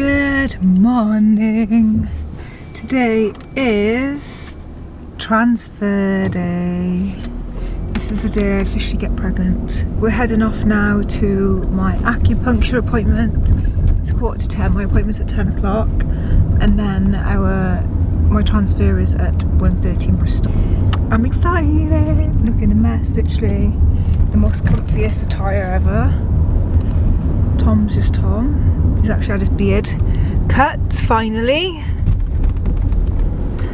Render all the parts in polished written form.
Good morning. Today is transfer day. This is the day I officially get pregnant. We're heading off now to my acupuncture appointment. It's 10:15. My appointment's at 10 o'clock, and then my transfer is at 1:30 in Bristol. I'm excited. Looking a mess, literally. The most comfiest attire ever. Tom's just Tom. He's actually had his beard cut finally.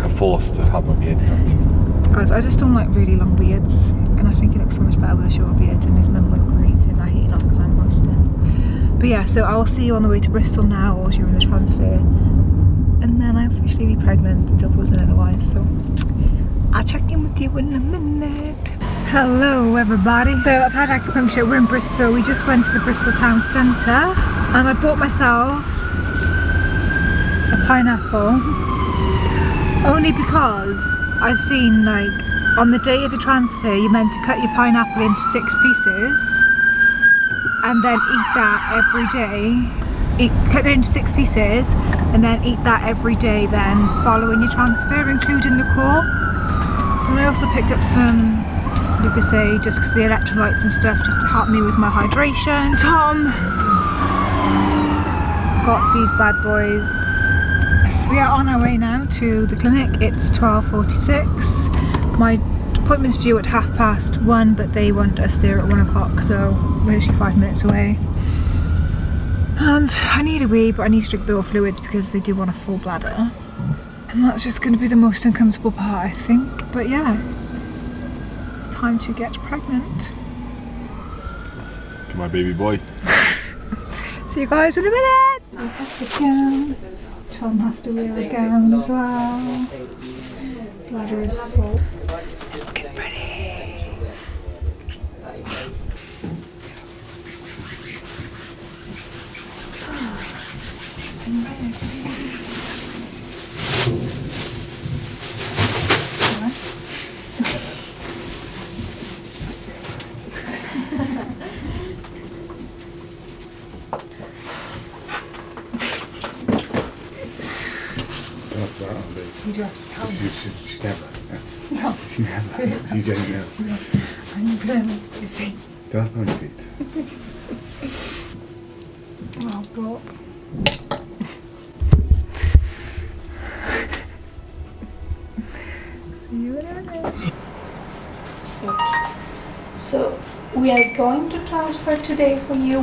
I'm forced to have my beard cut. Guys, I just don't like really long beards, and I think he looks so much better with a short beard, and his mum will agree to that heating off because I'm roasting. But yeah, so I will see you on the way to Bristol now or during the transfer, and then I'll officially be pregnant until proven otherwise. So I'll check in with you in a minute. Hello everybody. So I've had acupuncture. We're in Bristol. We just went to the Bristol town centre, and I bought myself a pineapple only because I've seen, like, on the day of your transfer you're meant to cut your pineapple into 6 pieces and then eat that every day. Cut it into 6 pieces and then eat that every day then following your transfer, including liqueur. And I also picked up some, you could say, just because the electrolytes and stuff, just to help me with my hydration. Tom got these bad boys. Yes, we are on our way now to the clinic. It's 12:46. My appointment's due at 1:30, but they want us there at 1 o'clock, so we're literally 5 minutes away. And I need a wee, but I need to drink a bit of fluids because they do want a full bladder. And that's just going to be the most uncomfortable part, I think. But yeah, time to get pregnant. My baby boy. See you guys in a minute. We have the gown. Tom has to wear a gown as well. Bladder is full. Let's get ready. I'm ready. You do have to count. She never. No. She never. You don't know. No. I'm playing with my feet. Don't have my feet. Oh, balls. See you in a minute. So we are going to transfer today for you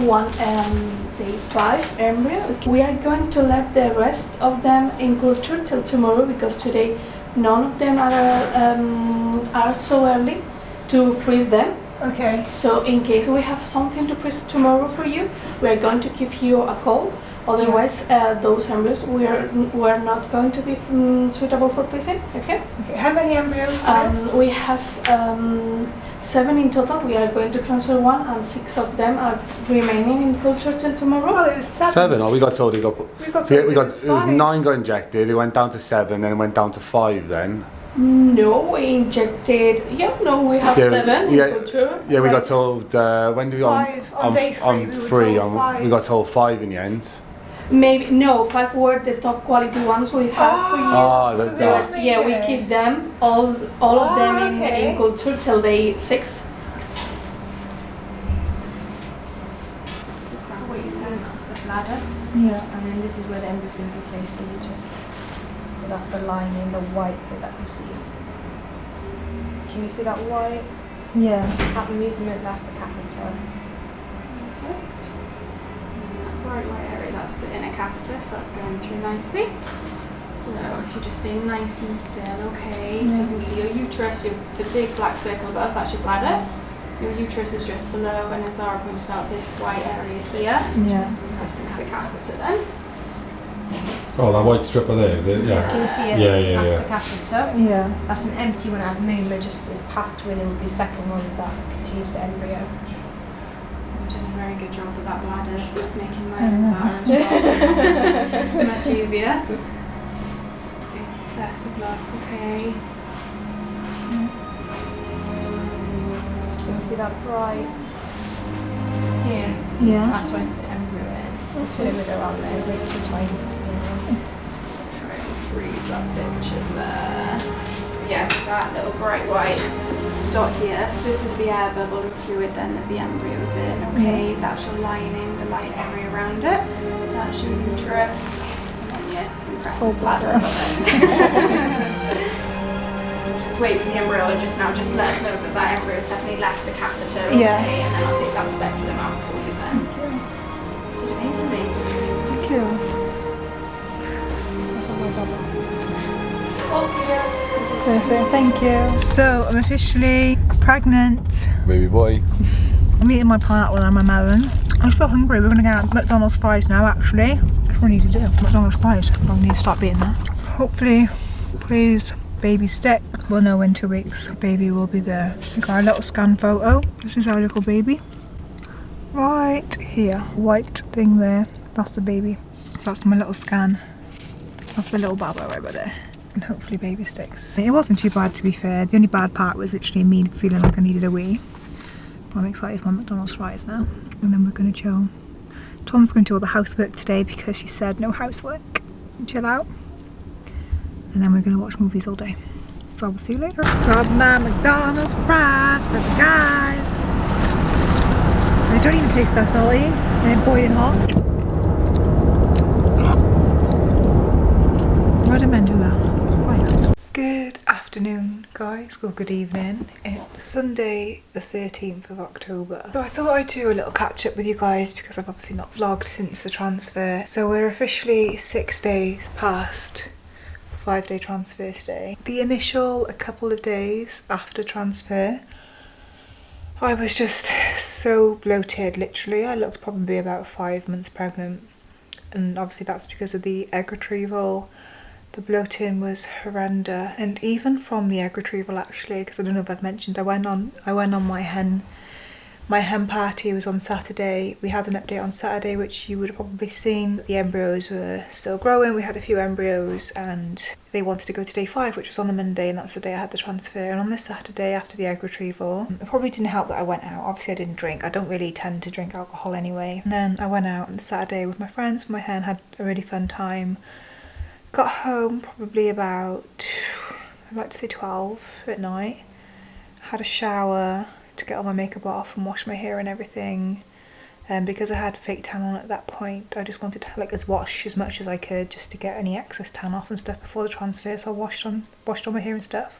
day 5 embryo. We are going to let the rest of them in culture till tomorrow because today none of them are so early to freeze them. Okay. So in case we have something to freeze tomorrow for you, we are going to give you a call. Otherwise, those embryos were not going to be suitable for freezing. Okay. Okay. How many embryos? We have 7 in total. We are going to transfer 1, and 6 of them are remaining in culture till tomorrow. Well, it was 7. 7? Oh, we got told it was 9 got injected. It went down to 7, then it went down to 5 then. No, we injected. Yeah, no, we have 7 in culture. Yeah, we got told when did we on day 3? We got told 5 in the end. Maybe no, 5 were the top quality ones we have for you. Oh, that's that. Yeah, we keep them all of them in culture till day 6. So what you're saying, that's the bladder. Yeah. And then this is where the embryo is going to be placed, the uterus. So that's the line in the white bit that you see. Can you see that white? Yeah. That movement, that's the catheter. Right area, that's the inner catheter, so that's going through nicely. So if you just stay nice and still, okay, so you can see your uterus, the big black circle above, that's your bladder. Your uterus is just below, and as Zara pointed out, this white area here. Yeah. That's the catheter then. Oh, that white stripper there, is it? Yeah. Can you see it? Yeah. That's the catheter. Yeah. That's an empty one at the moment, just to pass through, and there will be a second one that contains the embryo. You've done a very good job with that bladder, so it's making my Zara much easier. Okay, there's the blood, okay. Can you see that bright here? Yeah. That's where the embryo is. Feeling with around there, it was too tiny to see. Try and freeze that picture there. Yeah, that little bright white dot here. So this is the air bubble and fluid then that the embryo's in. Okay, that's your lining, the light area around it. That's your uterus. And then your impressive bladder above it. Just wait for the embryologist now. Just let us know that that embryo's definitely left the catheter. Okay, Yeah. and then I'll take that speculum out for you then. Did amazingly. Thank you. Perfect, thank you. So I'm officially pregnant. Baby boy. I'm eating my pineapple and my melon. I'm so hungry. We're gonna get McDonald's fries now actually. That's what I need to do. McDonald's fries. I need to start beating that. Hopefully, please, baby stick. We'll know in 2 weeks. Baby will be there. We got a little scan photo. This is our little baby. Right here. White thing there. That's the baby. So that's my little scan. That's the little baba right by there. And hopefully baby sticks. It wasn't too bad, to be fair. The only bad part was literally me feeling like I needed a wee. But I'm excited for my McDonald's fries now. And then we're going to chill. Tom's going to do all the housework today because she said no housework. Chill out. And then we're going to watch movies all day. So I'll see you later. Got my McDonald's fries for the guys. They don't even taste that salty. They're boiling hot. Why did men do that? Why? Good afternoon, guys. Or good evening. It's Sunday the 13th of October. So I thought I'd do a little catch up with you guys because I've obviously not vlogged since the transfer. So we're officially 6 days past 5-day transfer today. The initial a couple of days after transfer, I was just so bloated, literally. I looked probably about 5 months pregnant. And obviously that's because of the egg retrieval. The bloating was horrendous, and even from the egg retrieval actually, because I don't know if I've mentioned, I went on my hen party. It was on Saturday. We had an update on Saturday, which you would have probably seen. The embryos were still growing. We had a few embryos, and they wanted to go to day 5, which was on the Monday, and that's the day I had the transfer. And on this Saturday after the egg retrieval, it probably didn't help that I went out. Obviously I didn't drink. I don't really tend to drink alcohol anyway. And then I went out on Saturday with my friends, my hen, had a really fun time. Got home probably about, I'd like to say 12 at night. Had a shower to get all my makeup off and wash my hair and everything. And because I had fake tan on at that point, I just wanted to like wash as much as I could just to get any excess tan off and stuff before the transfer. So I washed all my hair and stuff.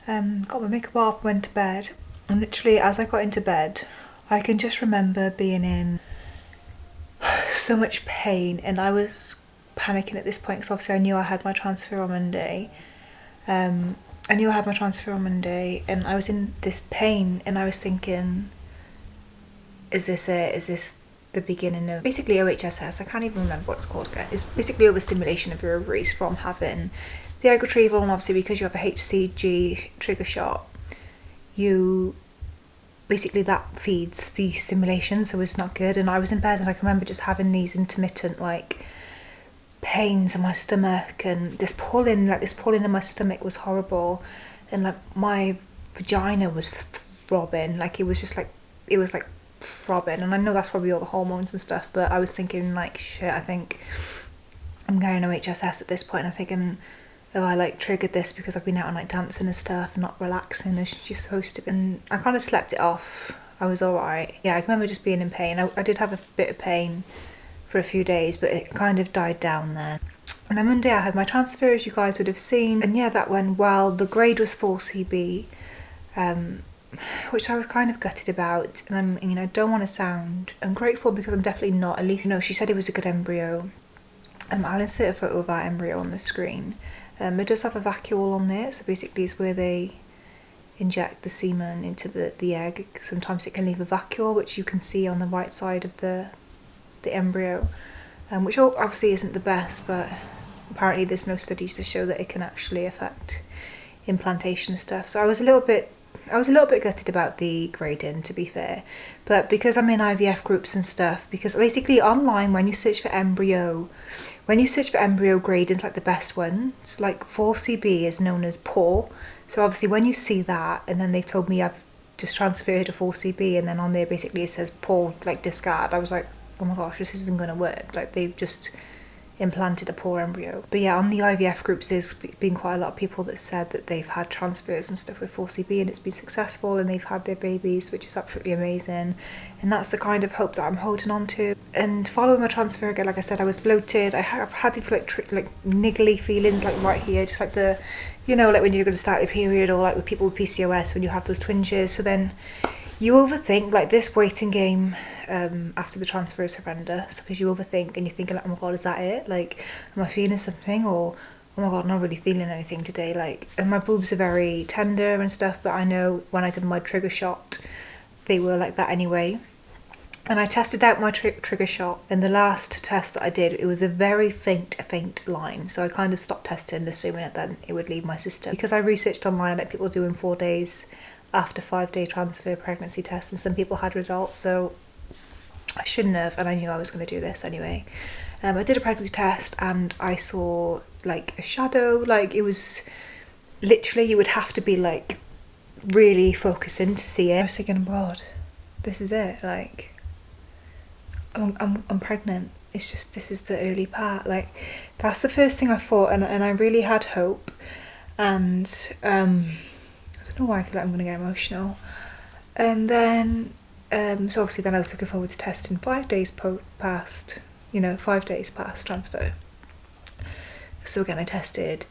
Got my makeup off, went to bed. And literally as I got into bed, I can just remember being in so much pain, and I was panicking at this point because obviously I knew I had my transfer on Monday. And I was in this pain, and I was thinking, is this it? Is this the beginning of basically OHSS? I can't even remember what it's called again. It's basically overstimulation of your ovaries from having the egg retrieval, and obviously because you have a HCG trigger shot, you basically that feeds the stimulation, so it's not good. And I was in bed, and I can remember just having these intermittent like pains in my stomach, and this pulling in my stomach was horrible, and like my vagina was throbbing, like it was like throbbing. And I know that's probably all the hormones and stuff, but I was thinking like, shit, I think I'm going OHSS at this point. I'm thinking, oh, I like triggered this because I've been out on like dancing and stuff, not relaxing as you're supposed to be. And I kind of slept it off. I was alright. Yeah, I remember just being in pain. I did have a bit of pain for a few days, but it kind of died down then. And then Monday I had my transfer, as you guys would have seen, and yeah, that went well. The grade was 4CB, which I was kind of gutted about, and I don't want to sound ungrateful because I'm definitely not. At least, she said it was a good embryo. I'll insert a photo of our embryo on the screen. It does have a vacuole on there, so basically it's where they inject the semen into the egg. Sometimes it can leave a vacuole, which you can see on the right side of the embryo, which obviously isn't the best, but apparently there's no studies to show that it can actually affect implantation and stuff. So I was a little bit gutted about the grading, to be fair, but because I'm in IVF groups and stuff, because basically online when you search for embryo grading's like the best one. It's like 4CB is known as poor. So obviously when you see that, and then they told me I've just transferred to 4CB, and then on there basically it says poor, like discard, I was like, oh my gosh, this isn't going to work. Like, they've just implanted a poor embryo. But yeah, on the IVF groups, there's been quite a lot of people that said that they've had transfers and stuff with 4CB and it's been successful and they've had their babies, which is absolutely amazing. And that's the kind of hope that I'm holding on to. And following my transfer again, like I said, I was bloated. I had these like niggly feelings like right here, just like the, you know, like when you're going to start your period, or like with people with PCOS when you have those twinges. So then you overthink, like this waiting game after the transfer is horrendous, because you overthink and you're thinking like, oh my god, is that it? Like, am I feeling something? Or oh my god, I'm not really feeling anything today. Like, and my boobs are very tender and stuff, but I know when I did my trigger shot, they were like that anyway. And I tested out my trigger shot, and the last test that I did, it was a very faint line. So I kind of stopped testing, assuming that then it would leave my system. Because I researched online that people do in 4 days after 5-day transfer pregnancy test, and some people had results, so I shouldn't have, and I knew I was going to do this anyway. I did a pregnancy test and I saw like a shadow, like it was literally, you would have to be like really focusing to see it. I was thinking, oh god, this is it, like I'm pregnant. It's just, this is the early part. Like, that's the first thing I thought, and I really had hope. And I don't know why I feel like I'm gonna get emotional. And then so obviously then I was looking forward to testing 5 days past, you know, 5 days past transfer. So again, I tested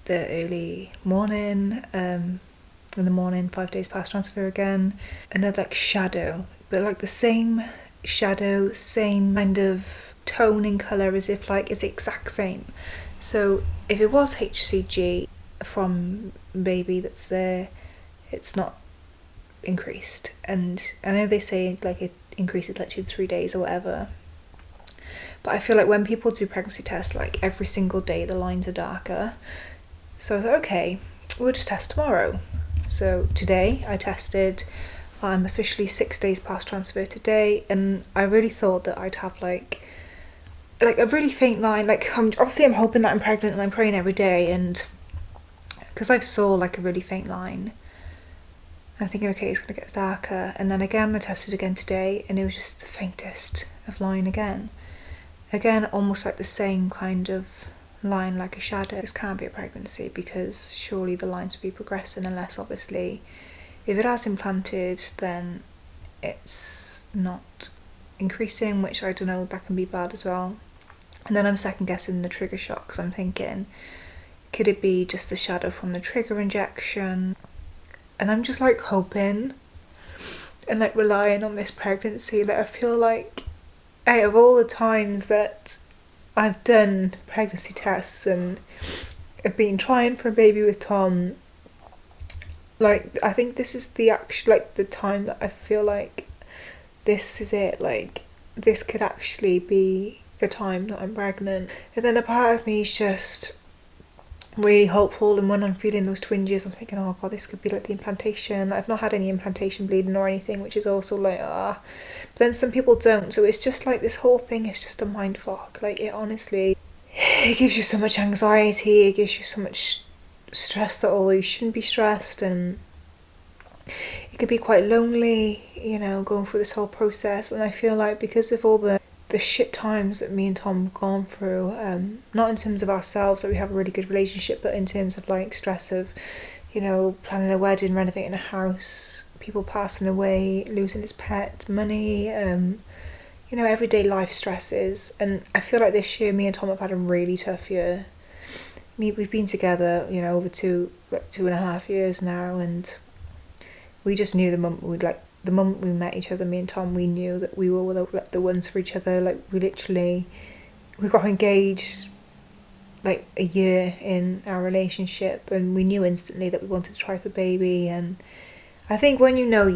the early morning, in the morning, 5 days past transfer again. Another like shadow, but like the same shadow, same kind of tone in colour, as if like it's the exact same. So if it was HCG from baby that's there, it's not increased. And I know they say like it increases like 2 to 3 days or whatever, but I feel like when people do pregnancy tests, like every single day the lines are darker. So I thought, okay, we'll just test tomorrow. So today I tested. I'm officially 6 days past transfer today, and I really thought that I'd have like a really faint line. Like, obviously I'm hoping that I'm pregnant and I'm praying every day, and because I saw like a really faint line, I'm thinking, okay, it's gonna get darker. And then again I tested again today, and it was just the faintest of line again, almost like the same kind of line, like a shadow. This can't be a pregnancy, because surely the lines would be progressing, unless obviously if it has implanted, then it's not increasing, which I don't know, that can be bad as well. And then I'm second guessing the trigger shot, because I'm thinking, could it be just the shadow from the trigger injection? And I'm just like hoping and like relying on this pregnancy. That I feel like out of all the times that I've done pregnancy tests and I've been trying for a baby with Tom, like I think this is the actual, like the time that I feel like this is it, like this could actually be the time that I'm pregnant. And then a part of me is just really hopeful, and when I'm feeling those twinges I'm thinking, oh god, this could be like the implantation. I've not had any implantation bleeding or anything, which is also like but then some people don't, so it's just like this whole thing is just a mind fuck. Like, it honestly, it gives you so much anxiety, it gives you so much stress that although you shouldn't be stressed, and it could be quite lonely, you know, going through this whole process. And I feel like because of all the shit times that me and Tom have gone through, not in terms of ourselves, that we have a really good relationship, but in terms of like stress of, you know, planning a wedding, renovating a house, people passing away, losing his pet, money, you know, everyday life stresses. And I feel like this year me and Tom have had a really tough year. We've been together, you know, over 2.5 years now, and we just knew the moment we met each other, me and Tom, we knew that we were the ones for each other. Like, we got engaged like a year in our relationship, and we knew instantly that we wanted to try for baby. And I think when you know,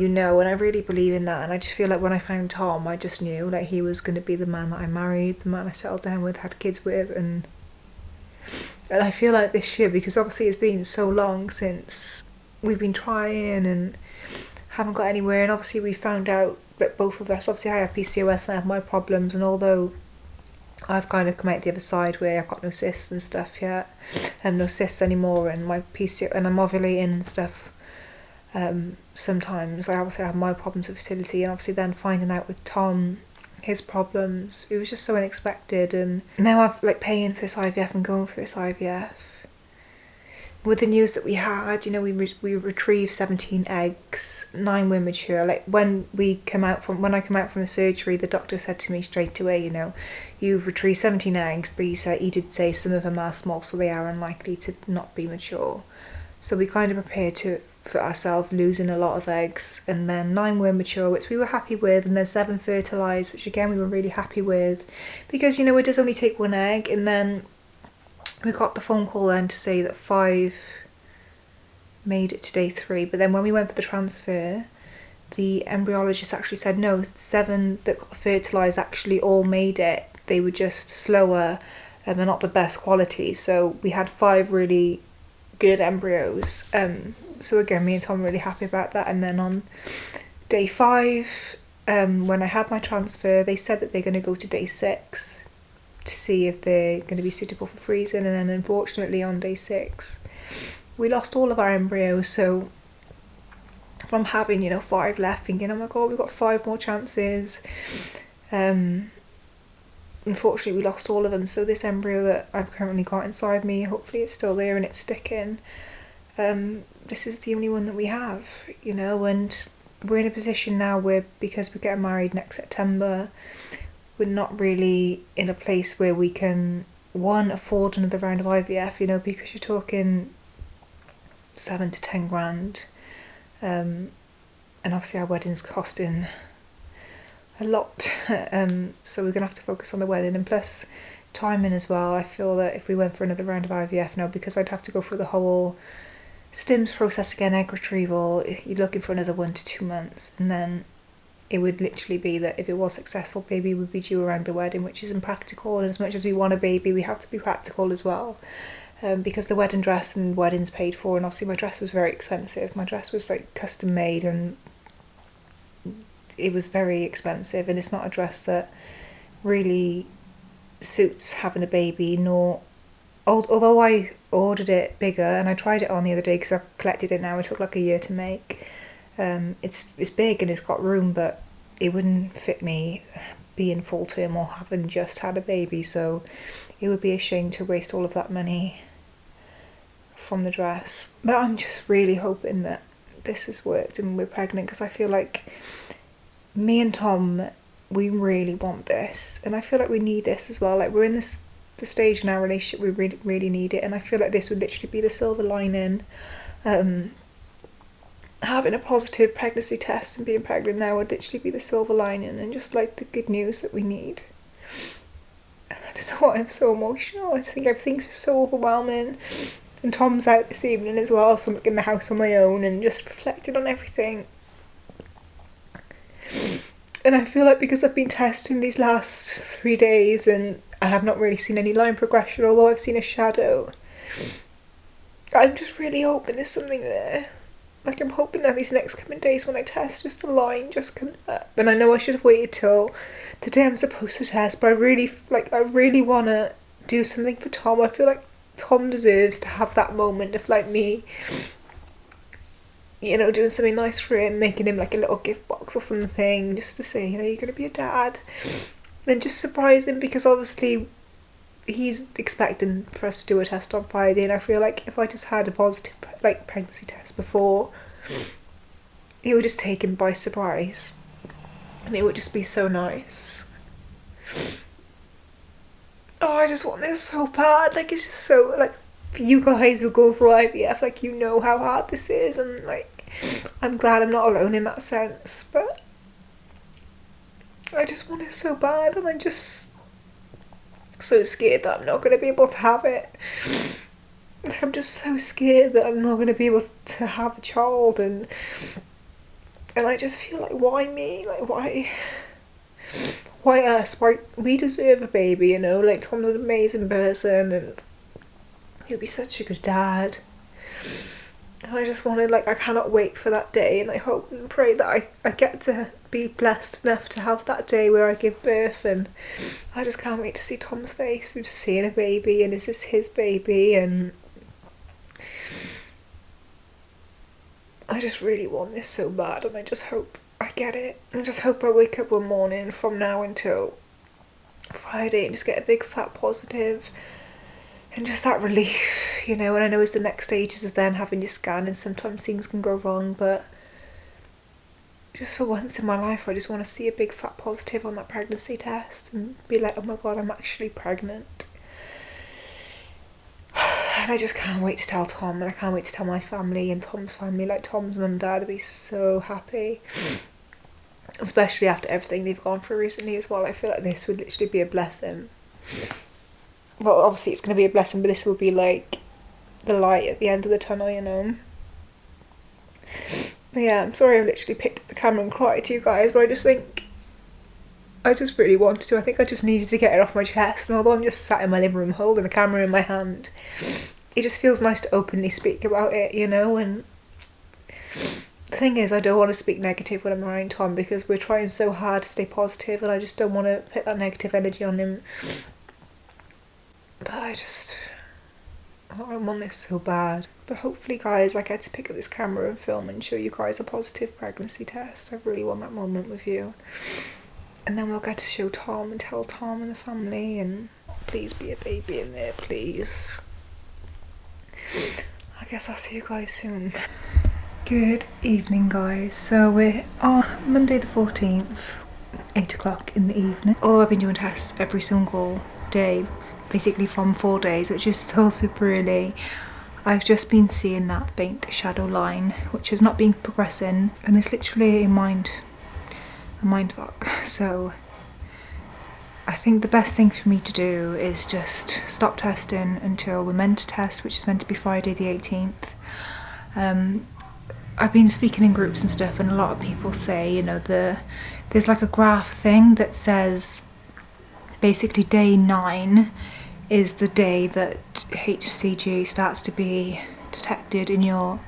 and I really believe in that. And I just feel like when I found Tom, I just knew like he was going to be the man that I married, the man I settled down with, had kids with. And I feel like this year, because obviously it's been so long since we've been trying and haven't got anywhere, and obviously we found out that both of us, obviously I have PCOS and I have my problems, and although I've kind of come out the other side where I've got no cysts and stuff yet, and no cysts anymore, and my PCOS, and I'm ovulating and stuff, sometimes I obviously have my problems with fertility. And obviously then finding out with Tom his problems. It was just so unexpected, and now I'm like paying for this IVF and going for this IVF. With the news that we had, you know, we retrieved 17 eggs, 9 were mature. Like when I come out from the surgery, the doctor said to me straight away, you know, you've retrieved 17 eggs, but he did say some of them are small, so they are unlikely to not be mature. So we kind of prepared for ourselves losing a lot of eggs, and then 9 were mature, which we were happy with, and then 7 fertilised, which again we were really happy with, because, you know, it does only take 1 egg. And then we got the phone call then to say that 5 made it to day 3, but then when we went for the transfer, the embryologist actually said no, 7 that got fertilised actually all made it. They were just slower and not the best quality. So we had 5 really good embryos. So again, me and Tom were really happy about that. And then on day 5, when I had my transfer, they said that they're going to go to day 6 to see if they're going to be suitable for freezing. And then unfortunately on day 6 we lost all of our embryos. So from having, you know, 5 left, thinking, oh my god, we've got 5 more chances, unfortunately we lost all of them. So this embryo that I've currently got inside me, hopefully it's still there and it's sticking. This is the only one that we have, you know, and we're in a position now where, because we're getting married next September, we're not really in a place where we can, one, afford another round of IVF, you know, because you're talking 7 to 10 grand. And obviously our wedding's costing a lot. So we're going to have to focus on the wedding, and plus timing as well. I feel that if we went for another round of IVF now, because I'd have to go through the whole stims process again, egg retrieval, you're looking for another 1 to 2 months, and then it would literally be that if it was successful, baby would be due around the wedding, which is impractical. And as much as we want a baby, we have to be practical as well, because the wedding dress and wedding's paid for, and obviously my dress was very expensive. My dress was like custom made and it was very expensive, and it's not a dress that really suits having a baby, nor, although I ordered it bigger and I tried it on the other day because I've collected it now, it took like a year to make. It's big and it's got room, but it wouldn't fit me being full term or having just had a baby, so it would be a shame to waste all of that money from the dress. But I'm just really hoping that this has worked and we're pregnant, because I feel like me and Tom, we really want this, and I feel like we need this as well. Like, we're in the stage in our relationship we really need it, and I feel like this would literally be the silver lining. Having a positive pregnancy test and being pregnant now would literally be the silver lining, and just like the good news that we need. And I don't know why I'm so emotional. I think everything's just so overwhelming. And Tom's out this evening as well, so I'm in the house on my own and just reflecting on everything. And I feel like because I've been testing these last 3 days and I have not really seen any line progression, although I've seen a shadow, I'm just really hoping there's something there. Like, I'm hoping that these next coming days when I test, just the line just comes up. And I know I should have waited till the day I'm supposed to test, but I really want to do something for Tom. I feel like Tom deserves to have that moment of like me, you know, doing something nice for him, making him like a little gift box or something, just to say, you know, you're going to be a dad. Then just surprise him, because obviously he's expecting for us to do a test on Friday, and I feel like if I just had a positive like pregnancy test before, it would just take him by surprise, and it would just be so nice. Oh, I just want this so bad. Like, it's just so, like, you guys who go for IVF, like, you know how hard this is, and like, I'm glad I'm not alone in that sense, but I just want it so bad, and I'm just so scared that I'm not going to be able to have it. Like, I'm just so scared that I'm not going to be able to have a child, and I just feel like, why me? Like, why us? Why we deserve a baby, you know? Like, Tom's an amazing person and he'll be such a good dad. And I just wanted, like, I cannot wait for that day, and I hope and pray that I get to be blessed enough to have that day where I give birth, and I just can't wait to see Tom's face and just seeing a baby, and is this his baby, and I just really want this so bad, and I just hope I get it. I just hope I wake up one morning from now until Friday and just get a big fat positive and just that relief, you know. And I know it's the next stages is then having your scan, and sometimes things can go wrong, but just for once in my life I just want to see a big fat positive on that pregnancy test and be like, oh my god, I'm actually pregnant. And I just can't wait to tell Tom, and I can't wait to tell my family and Tom's family. Like, Tom's mum and dad will be so happy, especially after everything they've gone through recently as well. I feel like this would literally be a blessing. Well, obviously it's going to be a blessing, but this will be like the light at the end of the tunnel, you know. But yeah, I'm sorry I've literally picked up the camera and cried to you guys, but I just think I just really wanted to. I think I just needed to get it off my chest, and although I'm just sat in my living room holding the camera in my hand, it just feels nice to openly speak about it, you know. And the thing is, I don't want to speak negative when I'm around Tom, because we're trying so hard to stay positive, and I just don't want to put that negative energy on him. But I want this so bad. But hopefully, guys, I get to pick up this camera and film and show you guys a positive pregnancy test. I really want that moment with you. And then we'll get to show Tom and tell Tom and the family, and please be a baby in there, please. I guess I'll see you guys soon. Good evening, guys. So we're on Monday the 14th, 8 o'clock in the evening. Although I've been doing tests every single day, basically from 4 days, which is still super early, I've just been seeing that faint shadow line, which has not been progressing, and it's literally a mind fuck. So I think the best thing for me to do is just stop testing until we're meant to test, which is meant to be Friday the 18th. I've been speaking in groups and stuff, and a lot of people say, you know, there's like a graph thing that says basically day 9 is the day that HCG starts to be detected in your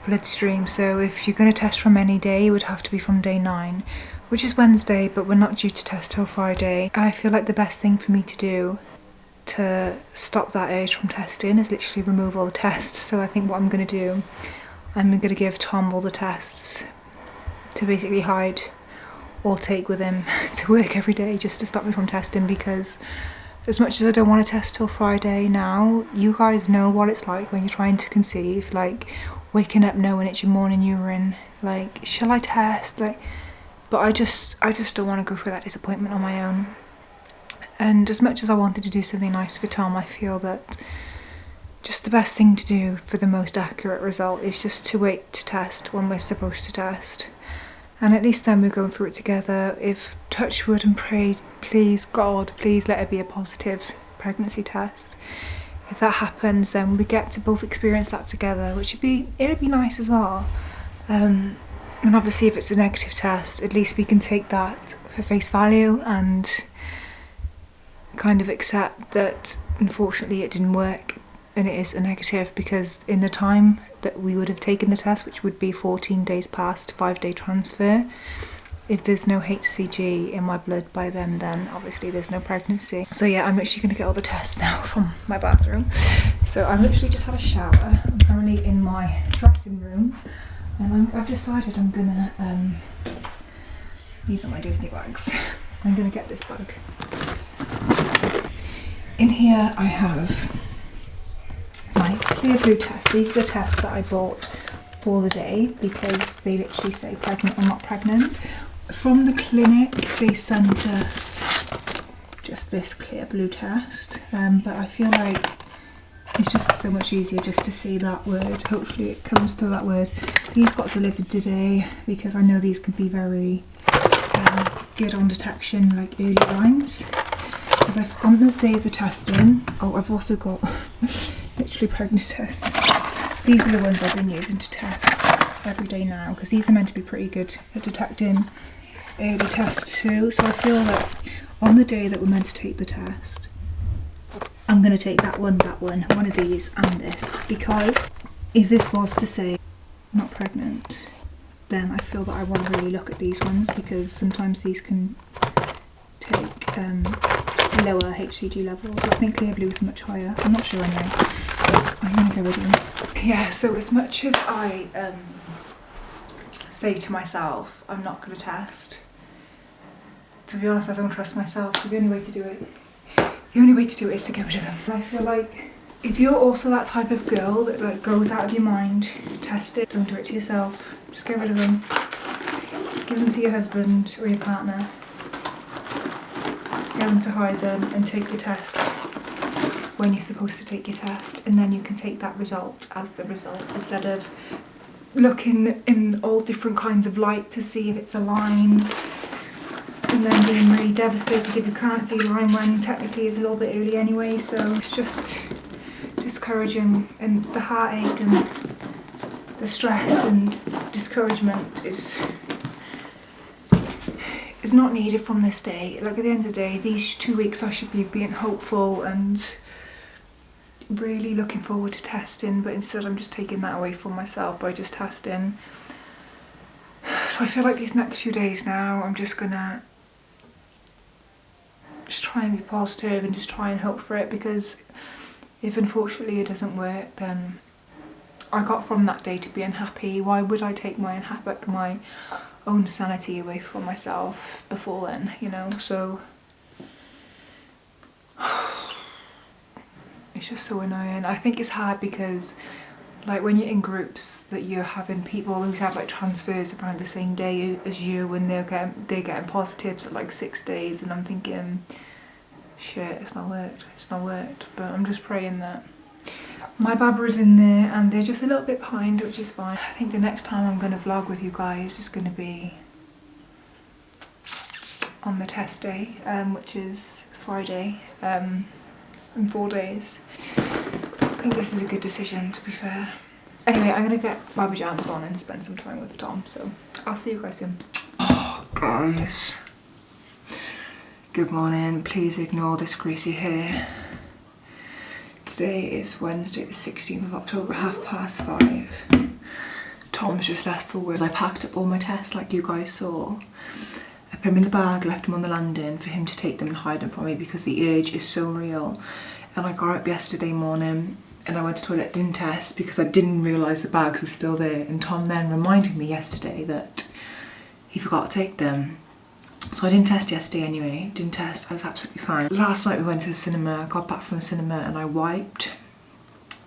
bloodstream. So if you're going to test from any day, it would have to be from day 9, which is Wednesday, but we're not due to test till Friday. And I feel like the best thing for me to do to stop that urge from testing is literally remove all the tests. So I think what I'm going to do, I'm going to give Tom all the tests to basically hide or take with him to work every day, just to stop me from testing, because as much as I don't want to test till Friday now, you guys know what it's like when you're trying to conceive, like waking up knowing it's your morning urine, like, shall I test? Like, but I just don't want to go through that disappointment on my own. And as much as I wanted to do something nice for Tom, I feel that just the best thing to do for the most accurate result is just to wait to test when we're supposed to test. And at least then we're going through it together. If, touch wood and pray, please God, please let it be a positive pregnancy test. If that happens, then we get to both experience that together, which would be nice as well. And obviously if it's a negative test, at least we can take that for face value and kind of accept that unfortunately it didn't work and it is a negative, because in the time that we would have taken the test, which would be 14 days past 5-day transfer, if there's no HCG in my blood by then obviously there's no pregnancy. So yeah, I'm literally going to get all the tests now from my bathroom. So I've literally just had a shower. I'm currently in my dressing room, and I've decided I'm gonna these are my Disney bags. I'm gonna get this bag. In here I have my clear blue test. These are the tests that I bought for the day because they literally say pregnant or not pregnant. From the clinic they sent us just this clear blue test, but I feel like it's just so much easier just to see that word. Hopefully it comes to that word. These got delivered today because I know these can be very good on detection, like early lines. Because on the day of the testing, I've also got literally pregnancy tests. These are the ones I've been using to test every day now, because these are meant to be pretty good at detecting early tests too. So I feel that on the day that we're meant to take the test, I'm going to take that one of these and this, because if this was to say not pregnant, then I feel that I want to really look at these ones, because sometimes these can take lower HCG levels. So I think clear blue is much higher. I'm not sure anyway, but I'm going to go with them. Yeah, so as much as I say to myself, I'm not going to test. To be honest, I don't trust myself, so the only way to do it is to get rid of them. I feel like if you're also that type of girl that like goes out of your mind, test it, don't do it to yourself, just get rid of them. Give them to your husband or your partner. Get them to hide them and take your test when you're supposed to take your test, and then you can take that result as the result instead of looking in all different kinds of light to see if it's a line and then being really devastated if you can't see a line when technically it's a little bit early anyway. So it's just discouraging, and the heartache and the stress and discouragement is not needed from this day. Like at the end of the day, these 2 weeks I should be being hopeful and really looking forward to testing, but instead I'm just taking that away from myself by just testing. So I feel like these next few days now I'm just gonna try and be positive and just try and hope for it, because if unfortunately it doesn't work, then I got from that day to be unhappy. Why would I take my own sanity away from myself before then, you know? So it's just so annoying. I think it's hard because like when you're in groups that you're having people who's had like transfers around the same day as you, and they're getting positives at like 6 days, and I'm thinking, shit, it's not worked. But I'm just praying that my Barbara's in there and they're just a little bit behind, which is fine. I think the next time I'm going to vlog with you guys is going to be on the test day, which is Friday, in 4 days. I think this is a good decision, to be fair. Anyway, I'm going to get my pyjamas on and spend some time with Tom, so I'll see you guys soon. Oh, guys. Good morning. Please ignore this greasy hair. Today is Wednesday the 16th of October, 5:30. Tom's just left for work. I packed up all my tests like you guys saw. I put them in the bag, left them on the landing for him to take them and hide them from me because the urge is so real. And I got up yesterday morning and I went to the toilet, didn't test because I didn't realise the bags were still there. And Tom then reminded me yesterday that he forgot to take them. So I didn't test yesterday anyway, I was absolutely fine. Last night we went to the cinema, got back from the cinema and I wiped.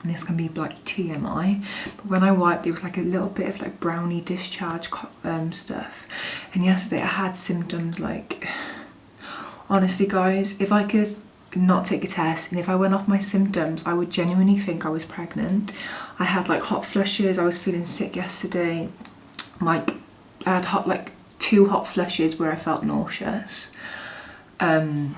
And this can be like TMI, but when I wiped there was like a little bit of like brownie discharge stuff. And yesterday I had symptoms like, honestly guys, if I could not take a test and if I went off my symptoms, I would genuinely think I was pregnant. I had like hot flushes, I was feeling sick yesterday. Like I had 2 hot flushes where I felt nauseous. And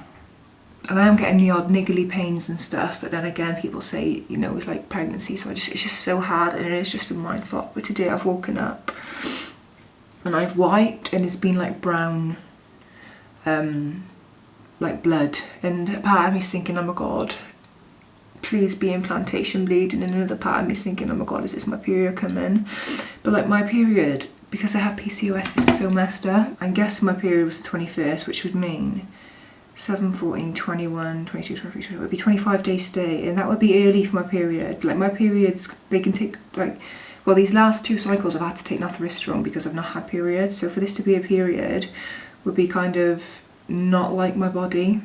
I am getting the odd niggly pains and stuff, but then again people say, you know, it's like pregnancy, so it's just so hard and it is just a mind fuck. But today I've woken up and I've wiped and it's been like brown, like blood, and a part of me's thinking, oh my god, please be implantation bleeding, and another part of me's thinking, oh my god, is this my period coming? But like my period, because I have PCOS, is so messed up. I'm guessing my period was the 21st, which would mean 7, 14, 21, 22, 23, 24, it would be 25 days today, and that would be early for my period. Like my periods, they can take like, well, these last 2 cycles I've had to take northistrone because I've not had periods, so for this to be a period would be kind of not like my body.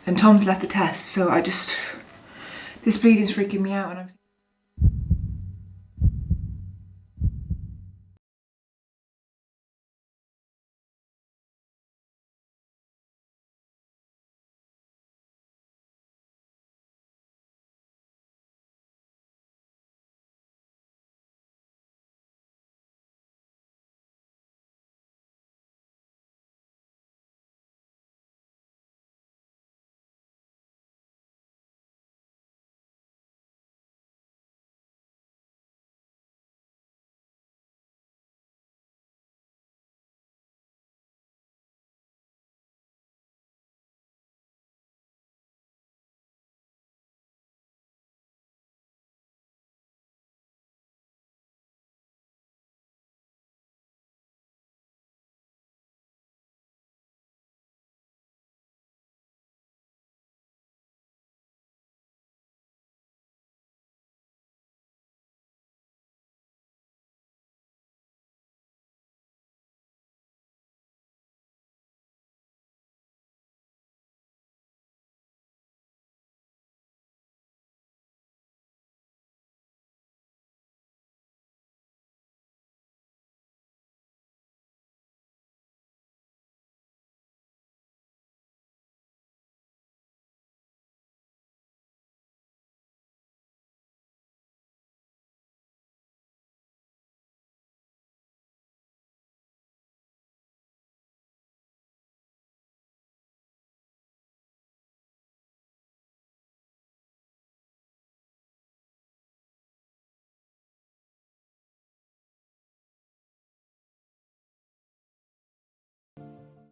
And Tom's left the test, so this bleeding's freaking me out, and I'm